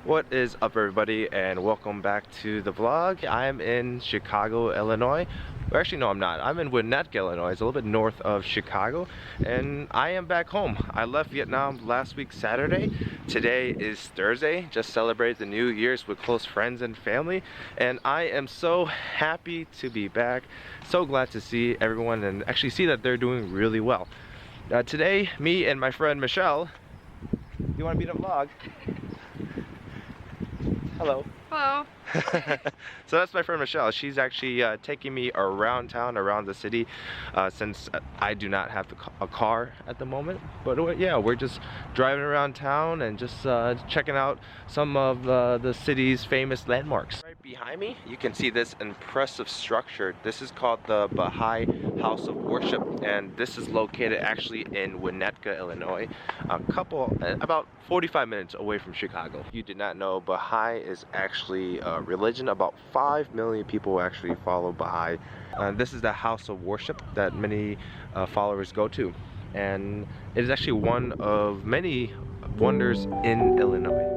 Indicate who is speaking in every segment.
Speaker 1: What is up, everybody, and welcome back to the vlog. I am in Chicago, Illinois. Well, actually, no, I'm not. I'm in Winnetka, Illinois. It's a little bit north of Chicago, and I am back home. I left Vietnam last week, Saturday. Today is Thursday. Just celebrated the New Year's with close friends and family, and I am so happy to be back. So glad to see everyone and actually see that they're doing really well. Today, me and my friend Michelle, you want to be in the vlog? Hello.
Speaker 2: Hello.
Speaker 1: So that's my friend Michelle. She's actually taking me around town, around the city, since I do not have a car at the moment. But yeah, we're just driving around town and just checking out some of the city's famous landmarks. Right behind me, you can see this impressive structure. This is called the Baha'i House of Worship, and this is located actually in Winnetka, Illinois, about 45 minutes away from Chicago. If you did not know, Baha'i is actually a religion. About 5 million people actually follow Baha'i. This is the house of worship that many followers go to, and it is actually one of many wonders in Illinois.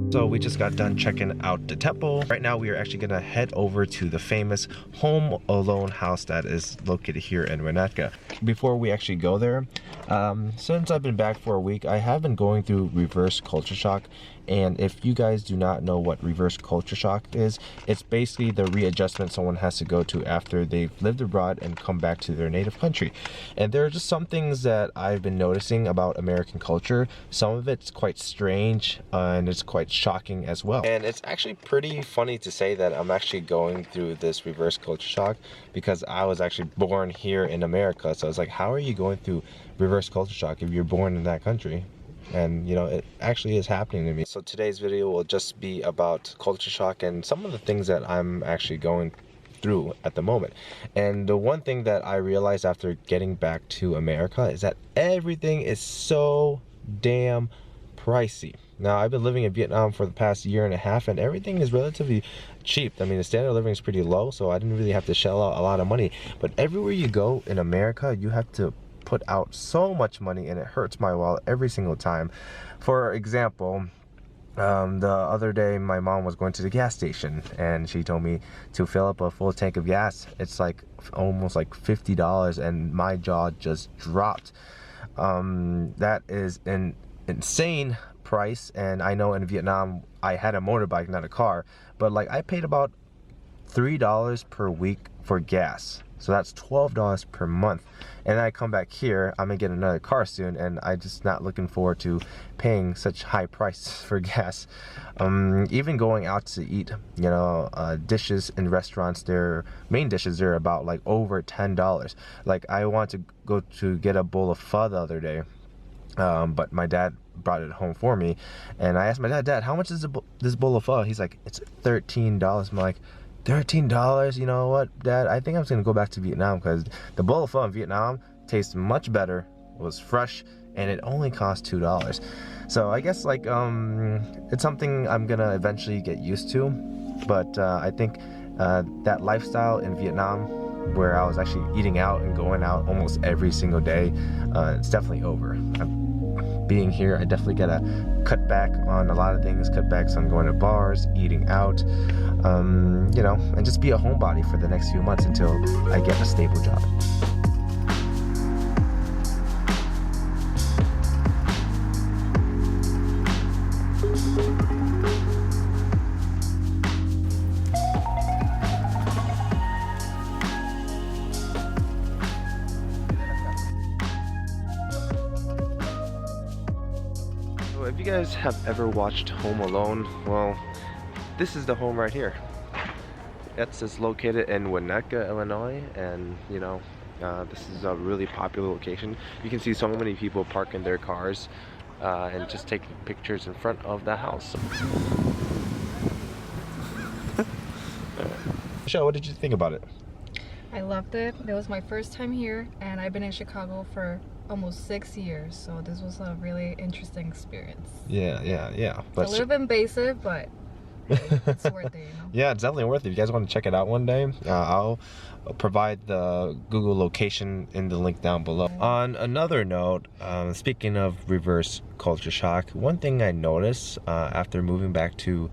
Speaker 1: So we just got done checking out the temple. Right now we are actually gonna head over to the famous Home Alone house that is located here in Winnetka. Before we actually go there, since I've been back for a week, I have been going through reverse culture shock. And if you guys do not know what reverse culture shock is, it's basically the readjustment someone has to go to after they've lived abroad and come back to their native country. And there are just some things that I've been noticing about American culture. Some of it's quite strange and it's quite shocking as well. And it's actually pretty funny to say that I'm actually going through this reverse culture shock because I was actually born here in America. So I was like, how are you going through reverse culture shock if you're born in that country? And you know, it actually is happening to me. So today's video will just be about culture shock and some of the things that I'm actually going through at the moment. And the one thing that I realized after getting back to America is that everything is so damn pricey. Now, I've been living in Vietnam for the past year and a half, and everything is relatively cheap. I mean, the standard of living is pretty low, so I didn't really have to shell out a lot of money. But everywhere you go in America, you have to put out so much money, and it hurts my wallet every single time. For example, the other day my mom was going to the gas station and she told me to fill up a full tank of gas. It's like almost like $50, and my jaw just dropped. That is an insane price. And I know in Vietnam I had a motorbike, not a car, but like I paid about $3 per week for gas. So that's $12 per month. And I come back here, I'm gonna get another car soon, and I'm just not looking forward to paying such high prices for gas. Even going out to eat, you know, dishes in restaurants, their main dishes are about like over $10. Like I want to go to get a bowl of pho the other day, but my dad brought it home for me, and I asked my dad, how much is this bowl of pho? He's like, it's $13. I'm like, $13? You know what, Dad? I think I'm just gonna go back to Vietnam because the bowl of pho in Vietnam tastes much better, was fresh, and it only cost $2. So I guess like it's something I'm gonna eventually get used to. But I think that lifestyle in Vietnam, where I was actually eating out and going out almost every single day, it's definitely over. Being here, I definitely gotta cut back on a lot of things, cut back on going to bars, eating out, you know, and just be a homebody for the next few months until I get a stable job. if you guys have ever watched Home Alone, well, this is the home right here. It's located in Winnetka, Illinois, and you know, this is a really popular location. You can see so many people parking their cars and just taking pictures in front of the house. Michelle, what did you think about it?
Speaker 2: I loved it. It was my first time here, and I've been in Chicago for almost 6 years, so this was a really interesting experience.
Speaker 1: Yeah. But
Speaker 2: a little bit invasive, but it's worth it, you know?
Speaker 1: Yeah, it's definitely worth it. If you guys want to check it out one day, I'll provide the Google location in the link down below. On another note, speaking of reverse culture shock, one thing I noticed after moving back to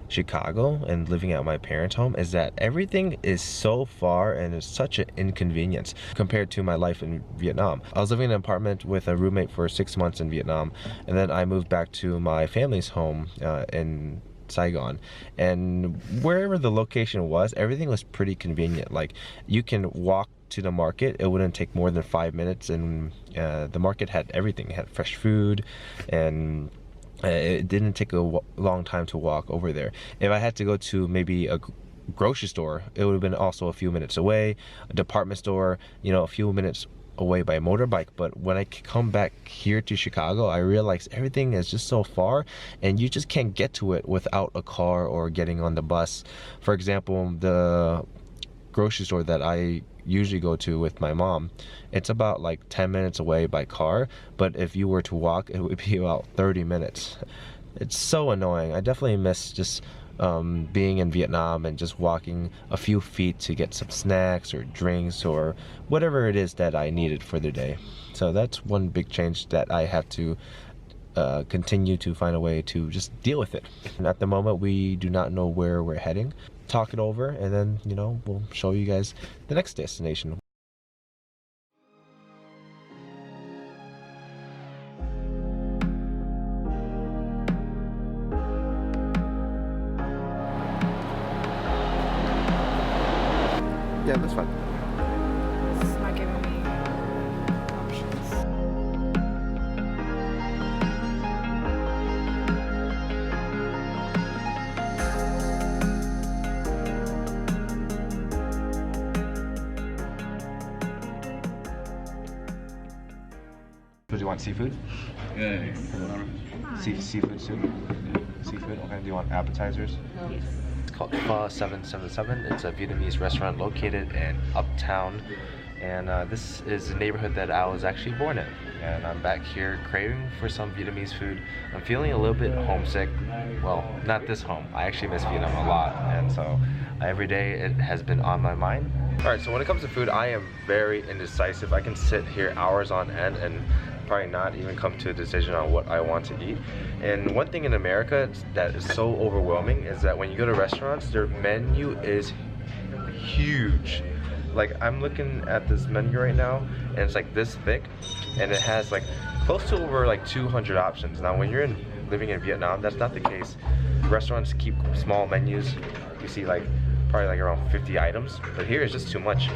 Speaker 1: Chicago and living at my parents' home is that everything is so far and it's such an inconvenience compared to my life in Vietnam. I was living in an apartment with a roommate for 6 months in Vietnam, and then I moved back to my family's home in Saigon, and wherever the location was, everything was pretty convenient. Like, you can walk to the market, it wouldn't take more than 5 minutes, and the market had everything. It had fresh food, and it didn't take a long time to walk over there. If I had to go to maybe a grocery store, it would have been also a few minutes away. A department store, you know, a few minutes away by motorbike. But when I come back here to Chicago, I realized everything is just so far, and you just can't get to it without a car or getting on the bus. For example, the grocery store that I usually go to with my mom, it's about like 10 minutes away by car, but if you were to walk, it would be about 30 minutes. It's so annoying. I definitely miss just being in Vietnam and just walking a few feet to get some snacks or drinks or whatever it is that I needed for the day. So that's one big change that I have to continue to find a way to just deal with it. And at the moment, we do not know where we're heading. Talk it over, and then, you know, we'll show you guys the next destination. Yeah, that's fine.
Speaker 2: This is not giving me options.
Speaker 1: Do you want seafood?
Speaker 3: Yeah.
Speaker 1: Seafood soup? Seafood? Okay, do you want appetizers?
Speaker 2: Yes.
Speaker 1: It's called Pho 777. It's a Vietnamese restaurant located in Uptown. And this is the neighborhood that I was actually born in. And I'm back here craving for some Vietnamese food. I'm feeling a little bit homesick. Well, not this home. I actually miss Vietnam a lot. And so every day it has been on my mind. Alright, so when it comes to food, I am very indecisive. I can sit here hours on end and probably not even come to a decision on what I want to eat. And one thing in America that is so overwhelming is that when you go to restaurants, their menu is huge. Like, I'm looking at this menu right now, and it's like this thick, and it has like close to over like 200 options. Now, when you're living in Vietnam, that's not the case. Restaurants keep small menus. You see like probably like around 50 items, but here is just too much.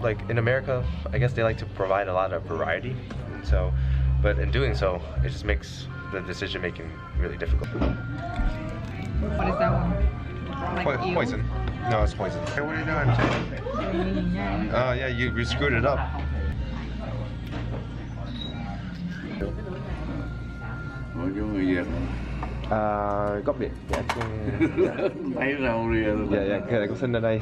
Speaker 1: Like in America, I guess they like to provide a lot of variety, and so, but in doing so, it just makes the decision making really difficult.
Speaker 2: What is that one? Like eel?
Speaker 1: Poison. No, it's poison. Hey, what are you doing? Oh yeah, you screwed it up.
Speaker 3: Nói chú người Việt.
Speaker 1: Gốc Việt.
Speaker 3: Thấy rau rìa.
Speaker 1: Dạ, cái này cũng sinh ở đây.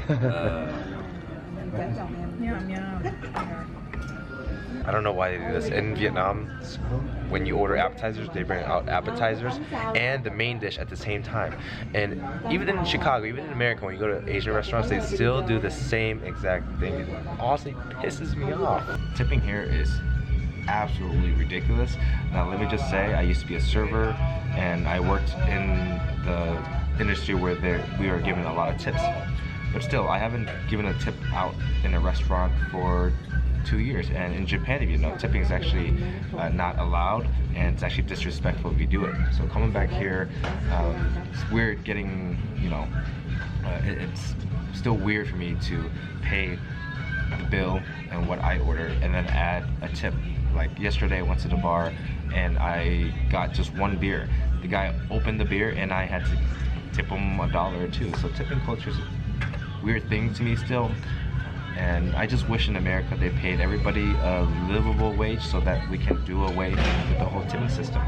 Speaker 1: I don't know why they do this. In Vietnam, when you order appetizers, they bring out appetizers and the main dish at the same time. And even in Chicago, even in America, when you go to Asian restaurants, they still do the same exact thing. It honestly pisses me off. Tipping here is absolutely ridiculous. Now, let me just say, I used to be a server, and I worked in the industry where we were given a lot of tips. But still, I haven't given a tip out in a restaurant for 2 years, and in Japan, if you know, tipping is actually not allowed, and it's actually disrespectful if you do it. So coming back here, it's weird getting, you know, it's still weird for me to pay the bill and what I ordered and then add a tip. Like yesterday I went to the bar and I got just one beer. The guy opened the beer and I had to tip him $1 or $2. So tipping culture is a weird thing to me still. And I just wish in America they paid everybody a livable wage so that we can do away with the whole tipping system.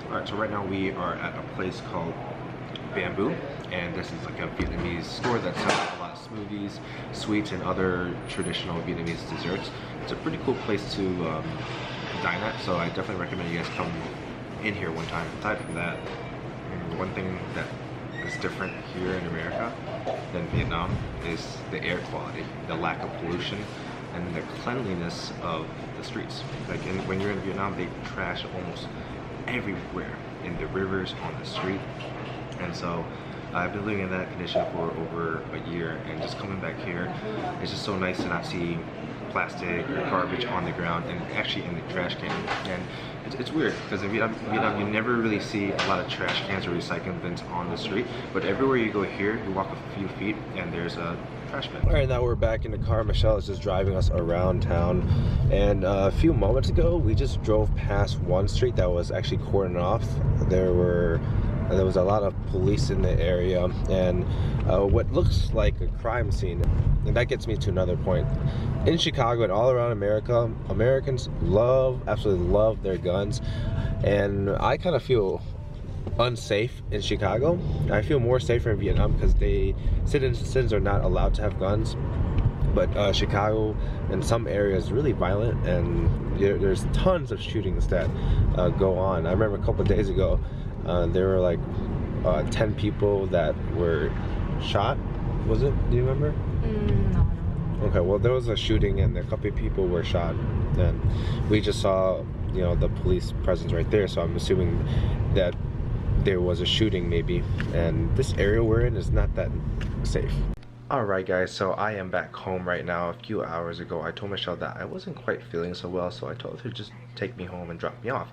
Speaker 1: Alright, so right now we are at a place called Bamboo, and this is like a Vietnamese store that sells a lot of smoothies, sweets, and other traditional Vietnamese desserts. It's a pretty cool place to dine at, so I definitely recommend you guys come in here one time. Aside from that, one thing that is different here in America than Vietnam is the air quality, the lack of pollution, and the cleanliness of the streets. Like when you're in Vietnam, they trash almost everywhere, in the rivers, on the street. And so I've been living in that condition for over a year, and just coming back here, it's just so nice to not see plastic or garbage on the ground and actually in the trash can. And it's weird because in Vietnam you never really see a lot of trash cans or recycling bins on the street, but everywhere you go here, you walk a few feet and there's a trash bin. Alright, now we're back in the car. Michelle is just driving us around town, and a few moments ago we just drove past one street that was actually cordoned off. There was a lot of police in the area, and what looks like a crime scene. And that gets me to another point. In Chicago and all around America, Americans absolutely love their guns, and I kind of feel unsafe in Chicago. I feel more safer in Vietnam because citizens are not allowed to have guns. But Chicago in some areas is really violent, and there's tons of shootings that go on. I remember a couple of days ago, there were like 10 people that were shot. Was it? Do you remember?
Speaker 2: No.
Speaker 1: Okay, well there was a shooting and a couple of people were shot, and we just saw, you know, the police presence right there. So I'm assuming that there was a shooting maybe, and this area we're in is not that safe. Alright guys, so I am back home right now. A few hours ago I told Michelle that I wasn't quite feeling so well, so I told her to just take me home and drop me off.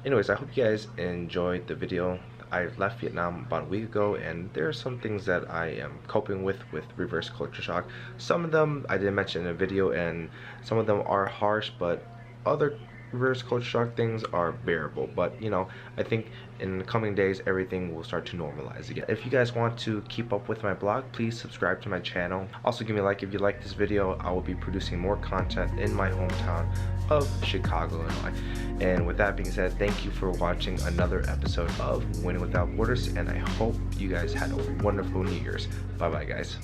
Speaker 1: Anyways, I hope you guys enjoyed the video. I left Vietnam about a week ago, and there are some things that I am coping with reverse culture shock. Some of them I didn't mention in a video, and some of them are harsh, but other reverse culture shock things are bearable. But you know, I think in the coming days everything will start to normalize again. If you guys want to keep up with my blog, please subscribe to my channel. Also give me a like if you like this video. I will be producing more content in my hometown of Chicago, Illinois. And with that being said, thank you for watching another episode of Winning Without Borders, and I hope you guys had a wonderful New Year's. Bye bye guys.